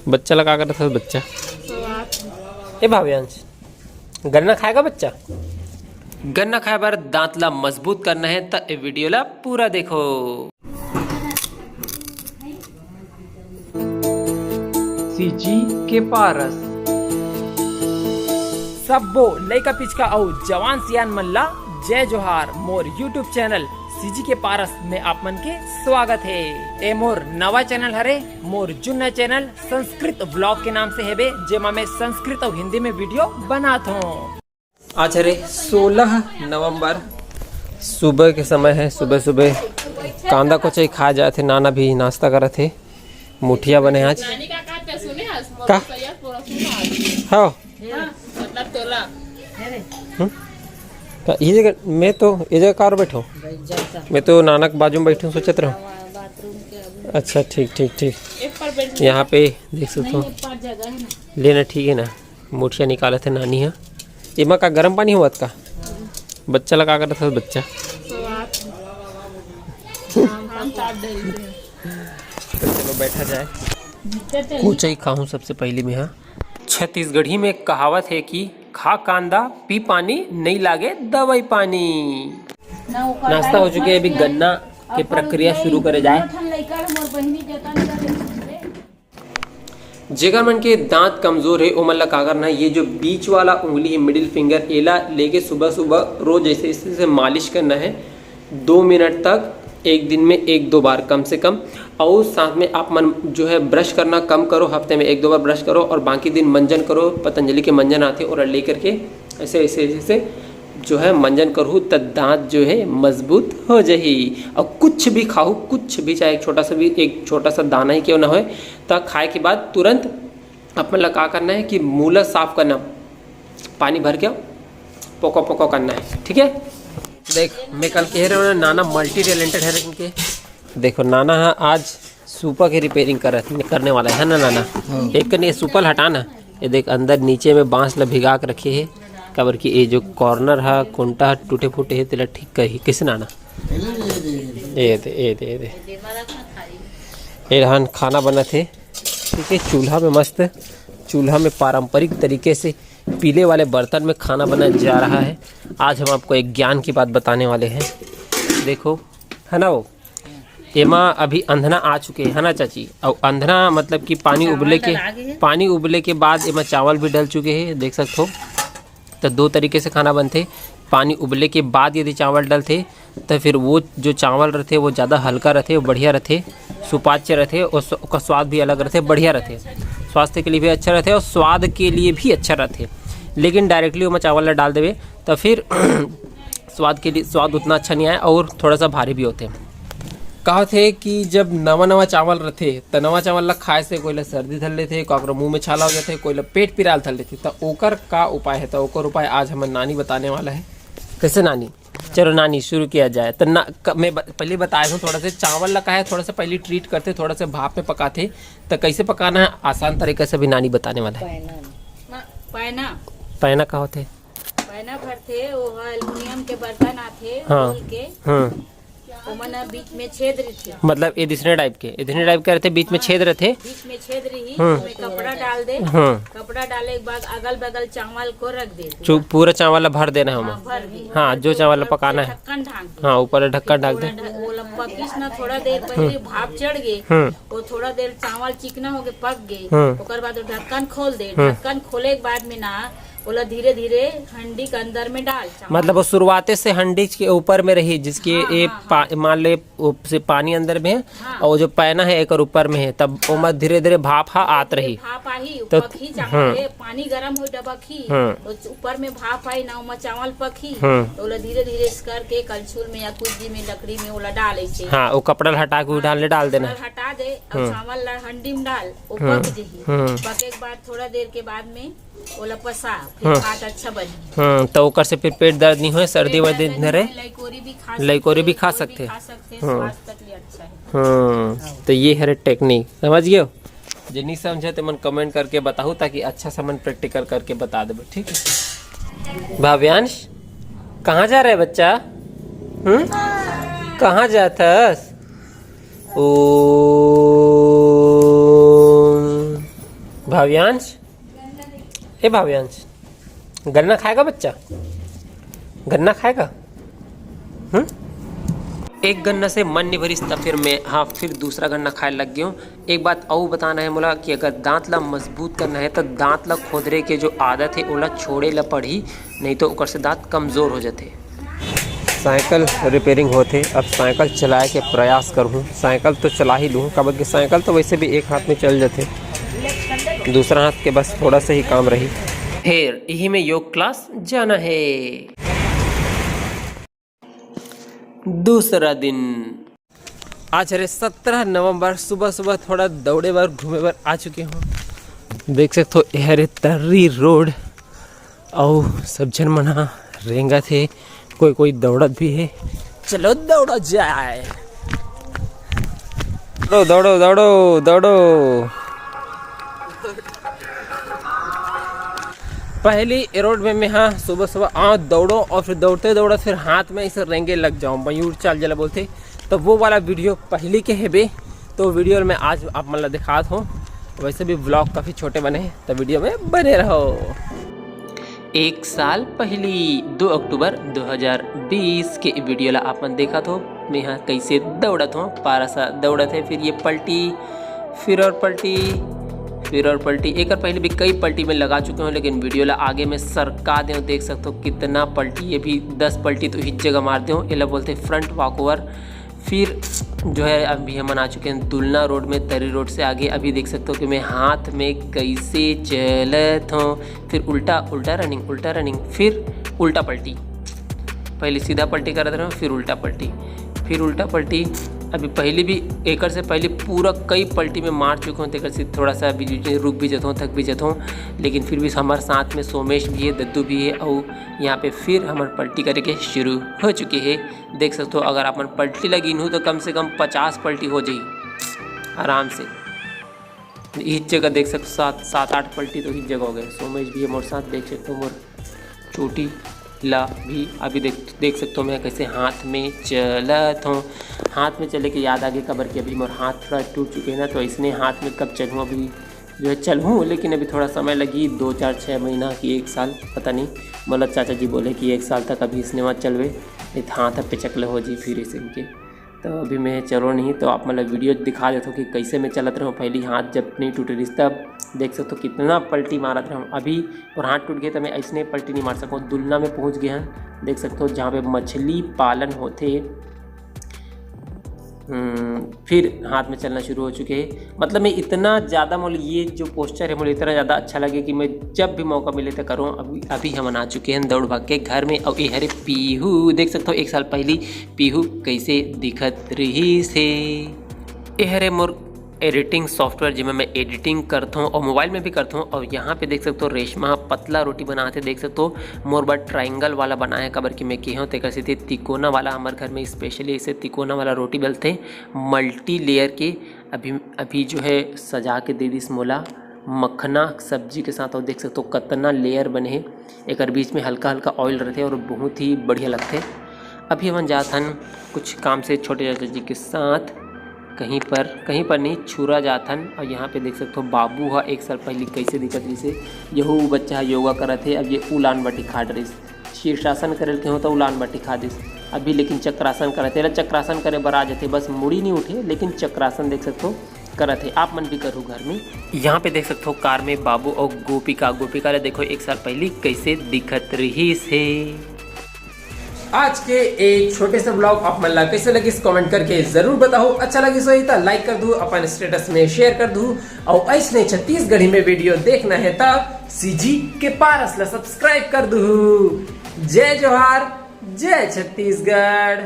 बच्चा लगा कर था बच्चा। ए भाव्यांश, गन्ना खाएगा बच्चा? गन्ना खाए बार दांत ला मजबूत करना है तो ये वीडियो ला पूरा देखो। सीजी के पारस सबो लइका पिचका और जवान सियान मल्ला जय जोहार। मोर यूट्यूब चैनल सीजी के पारस में आप मन के स्वागत है। ए मोर नवा चैनल हरे, मोर जुन्ना चैनल संस्कृत ब्लॉग के नाम से है बे, जेमा मैं संस्कृत और हिंदी में वीडियो बनाता हूँ। आज हरे 16 नवंबर सुबह के समय है। सुबह सुबह कांदा कोचई खा जाए थे, नाना भी नाश्ता करे थे, मुठिया बने आज का हाँ ये जगह मैं तो ये जगह कार बैठो, मैं तो नानक बाजू में बैठूं सोचत रहूं। अच्छा ठीक ठीक ठीक, यहाँ पे देख सकते हो लेना ठीक है ना। मुठिया निकाले थे नानी है, इमा का गर्म पानी हुआ का बच्चा लगा कर था बच्चा। तो चलो बैठा जाए, कुछ खाऊं सबसे पहले में। हाँ, छत्तीसगढ़ी में कहावत है कि खा कांदा पी पानी, नहीं लागे दवाई पानी। नाश्ता हो चुके, अभी गन्ना की प्रक्रिया शुरू करे जाए। जेकर मन के दांत कमजोर है ओ मन ला का करना है, ये जो बीच वाला उंगली है मिडिल फिंगर, एला लेके सुबह सुबह रोज ऐसे इससे मालिश करना है 2 मिनट तक, एक दिन में 1-2 बार कम से कम। और साथ में आप मन जो है ब्रश करना कम करो, हफ्ते में 1-2 बार ब्रश करो और बाकी दिन मंजन करो। पतंजलि के मंजन आते और ले करके ऐसे ऐसे ऐसे जो है मंजन करूँ तो दांत जो है मजबूत हो जाही। और कुछ भी खाओ, कुछ भी, चाहे एक छोटा सा दाना ही क्यों ना हो, तो खाए के बाद तुरंत अपन ला का करना है कि मुँह साफ करना, पानी भर के पोको पोको करना है। ठीक है, देख मैं कल कह रहा हूँ नाना मल्टी टैलेंटेड है इनके। देखो नाना है आज सुपर की रिपेयरिंग करने वाला है ना नाना। एक कने सुपर हटाना, ये देख अंदर नीचे में बांस ला भिगा के रखे है, कबर की ये जो कॉर्नर है कुंटा टूटे फूटे है तेला ठीक कही किस नाना। ये रहन खाना बना थे, ठीक है, चूल्हा में मस्त, चूल्हा में पारंपरिक तरीके से पीले वाले बर्तन में खाना बनाया जा रहा है। आज हम आपको एक ज्ञान की बात बताने वाले हैं। देखो है ना, वो एमा अभी अंधना आ चुके हैं, है ना चाची। और अंधना मतलब कि पानी उबले के बाद एमा चावल भी डल चुके हैं, देख सकते हो। तो 2 तरीके से खाना बनते, पानी उबले के बाद यदि चावल डलते तो फिर वो जो चावल रहते वो ज़्यादा हल्का रहते, वो बढ़िया रहते, सुपाच्य रहते और उसका स्वाद भी अलग रहते, बढ़िया रहते, स्वास्थ्य के लिए भी अच्छा रहते और स्वाद के लिए भी अच्छा रहते। लेकिन डायरेक्टली वो चावल डाल देवे तो फिर स्वाद उतना अच्छा नहीं आया और थोड़ा सा भारी भी होते। कहा थे कि जब नवा चावल रहते तो नवा चावल ला खाए से कोई ला सर्दी धर लेते, कोई मुंह में छाला हो जाते, कोई ला पेट पिराल धर लेते। तो ओकर का उपाय है, तो ओकर उपाय आज हमारे नानी बताने वाला है। कैसे नानी? चलो नानी शुरू किया जाए। तो मैं पहले बताया हूँ थोड़ा सा चावल लगा है, थोड़ा सा पहले ट्रीट करते, थोड़ा सा भाप में पकाते, तो कैसे पकाना है आसान तरीके से भी नानी बताने वाला है। पैना का होते? पैना भरते वो एल्युमिनियम के बर्तन आते, हाँ हाँ, बीच में छेद रहते, मतलब ये दूसरे टाइप के रहते, बीच में छेद रहते, बीच में छेद रही, उसमें कपड़ा डाल दे, कपड़ा डाले के बाद अगल बगल चावल को रख दे, पूरा चावल भर देना है हमें। हाँ, जो चावल पकाना है, ढक्कन ढाक, हाँ ऊपर ढक्कन ढाक दे। पकीस ना थोड़ा देर पहले भाप चढ़ गए, वो थोड़ा देर चावल चिकना हो गए, पक गए, उसके बाद ढक्कन खोल दे। ढक्कन खोले के बाद में ना बोला धीरे धीरे हंडी के अंदर में डाल, मतलब वो शुरुआते से हंडी के ऊपर में रही, जिसके मान ले से पानी अंदर में है, और वो जो पैना है एक और ऊपर में है, तब वो धीरे धीरे भाप आत रही, भाप आई तो पानी गर्म हो डबकी, ऊपर में भाप आई ना, उमा चावल पकी, तो धीरे धीरे करके कलछुल में या कुछ भी में लकड़ी में ओला डाले। हाँ, वो कपड़ा हटा के डाल देना, हटा दे और चावल हंडी में डाल, वो पक जाही। पके के बाद थोड़ा देर के बाद में ओला पसा, फिर भात अच्छा बनी। तो ओकर से फिर पेट दर्द नहीं हो, सर्दी वर्दी न रहे, लइकोरी भी खा सकते, स्वास्थ्य के लिए अच्छा है। तो ये है टेक्निक, समझ गए? जो नहीं समझे तो मन कमेंट करके बताओ, ताकि अच्छा सा मन प्रैक्टिकल करके बता दे। ठीक है भाव्यांश, कहाँ जा रहे बच्चा? कहाँ जाथस? ओ भाव्यांश, ए भाव्यांश, गन्ना खाएगा बच्चा? गन्ना खाएगा? एक गन्ना से मन नहीं भरी तब फिर दूसरा गन्ना खाए लग गया हूँ। एक बात और बताना है मोला कि अगर दांत ला मजबूत करना है तो दांत ला खोदरे के जो आदत है ओला छोड़े ला पड़ी, नहीं तो ओकर से दांत कमज़ोर हो जाते। साइकिल रिपेयरिंग होते, अब साइकिल चलाए के प्रयास करूँ। साइकिल तो चला ही लूँ, काबर कि साइकिल तो वैसे भी एक हाथ में चल जाते, दूसरा हाथ के बस थोड़ा सा ही काम रही। फिर यही में योग क्लास जाना है। दूसरा दिन आज है 17 नवंबर। सुबह सुबह थोड़ा दौड़े बार घूमे बार आ चुके हूँ। देख सकते हो यह रे तर्री रोड और सब जन मना रेंगा थे, कोई कोई दौड़त भी है। चलो दौड़ा जाए, दौड़ो दौड़ो दौड़ो दौड़ो। पहली रोड में मैं हाँ सुबह सुबह दौड़ो और फिर दौड़ते दौड़ते फिर हाथ में ऐसे रेंगे लग जाऊँ, मयूर चाल जला बोलते, तो वो वाला वीडियो पहले के है बे। तो वीडियो में आज आप मतलब दिखात हो। वैसे भी व्लॉग काफ़ी छोटे बने हैं तो वीडियो में बने रहो। एक साल पहली 2 अक्टूबर 2020 के वीडियो ला आपने देखा तो मैं यहाँ कैसे दौड़त हूँ, पारा सा दौड़त है, फिर ये पलटी, फिर और पलटी, फिर और पलटी। एक और पहले भी कई पलटी में लगा चुके हूँ, लेकिन वीडियो ला आगे में सरका दे, देख सकते हो कितना पलटी। ये भी 10 पलटी तो इस जगह मार दे, ये बोलते फ्रंट वॉकओवर। फिर जो है अभी हम आ चुके हैं दुलना रोड में, तरी रोड से आगे। अभी देख सकते हो कि मैं हाथ में कैसे चलत हूँ, फिर उल्टा उल्टा रनिंग, उल्टा रनिंग, फिर उल्टा पलटी। पहले सीधा पलटी कर रहा हूँ, फिर उल्टा पलटी, फिर उल्टा पलटी। अभी पहले भी एक से पहले पूरा कई पलटी में मार चुका हूँ, तो से थोड़ा सा भी रुक भी जाता हूँ, थक भी जाता हूँ, लेकिन फिर भी हमारे साथ में सोमेश भी है, दद्दू भी है, और यहाँ पे फिर हमारे पलटी करके शुरू हो चुकी है। देख सकते हो अगर अपन पलटी लगी हूँ तो कम से कम 50 पलटी हो जाए आराम से। इस जगह देख सकते हो 7-8 पलटी तो इस जगह हो गए। सोमेश भी है मोर साथ, देख सकते हो मोर छोटी ला भी। अभी देख सकते हो मैं कैसे हाथ में चलत हूँ। हाथ में चले के याद आगे कबर के अभी मोर हाथ थोड़ा टूट चुके हैं ना, तो इसने हाथ में कब चलूँ, अभी जो है चलूँ, लेकिन अभी थोड़ा समय लगी, 2-4-6 महीना की 1 साल पता नहीं। मतलब चाचा जी बोले कि 1 साल तक अभी इसने वहाँ चलवे, नहीं हाथ पे चकले हो जी फिर इसे इनके। तो अभी मैं चलो नहीं, तो आप मतलब वीडियो दिखा देता हूँ कि कैसे मैं चलत रहा हूँ। पहली हाथ जब नहीं टूटे रही तब देख सकते हो कितना पलटी मारत रहा हूँ। अभी और हाथ टूट गया तो मैं ऐसे पलटी नहीं मार सकूँ। दुलना में पहुँच गया हैं, देख सकते हो जहाँ पे मछली पालन होते। फिर हाथ में चलना शुरू हो चुके हैं। मतलब मैं इतना ज़्यादा मोल ये जो पोस्चर है मुझे इतना ज़्यादा अच्छा लगे कि मैं जब भी मौका मिले तो करूँ। अभी हम आ चुके हैं दौड़ भाग के घर में। और ये हरे पीहू देख सकते हो 1 साल पहले पीहू कैसे दिखत रही से। ये हरे मोर एडिटिंग सॉफ्टवेयर जिसमें मैं एडिटिंग करता हूँ और मोबाइल में भी करता हूँ। और यहाँ पे देख सकते हो रेशमा पतला रोटी बनाते, देख सकते हो मोर बट ट्रायंगल वाला बनाया कबर की मैं की हूँ। तेकर से तिकोना वाला हमारे घर में स्पेशली इसे तिकोना वाला रोटी बेलते मल्टी लेयर के। अभी जो है सजा के दे दी मोला मखना सब्जी के साथ। और देख सकते हो कितना लेयर बने हैं, एक बीच में हल्का हल्का ऑयल रहते और बहुत ही बढ़िया लगते। अभी हम जाते हैं कुछ काम से छोटे चाचा जी के साथ, कहीं पर नहीं छुरा जाथन। और यहाँ पे देख सकते हो बाबू हा 1 साल पहले कैसे दिखत रही से। यहू बच्चा योगा करत है। अब ये उलान बाटी खा रही, शीर्षासन करे के हो तो उलान बाटी खा दिस। अभी लेकिन चक्रासन करत है, चक्रासन करे बर आ जाते, बस मुड़ी नहीं उठे, लेकिन चक्रासन देख सकते हो करत है। आप मन भी करो घर में। यहाँ पे देख सकते हो कार में बाबू और गोपिका देखो 1 साल पहले कैसे दिखत रही से। आज के एक छोटे से ब्लॉग आप मन ला कैसे लगी कमेंट करके जरूर बताओ। अच्छा लगी सो तो लाइक कर दू, अपन स्टेटस में शेयर कर दू। और ऐसे छत्तीसगढ़ी में वीडियो देखना है तब सीजी के पारस ला सब्सक्राइब कर दू। जय जोहार, जय छत्तीसगढ़।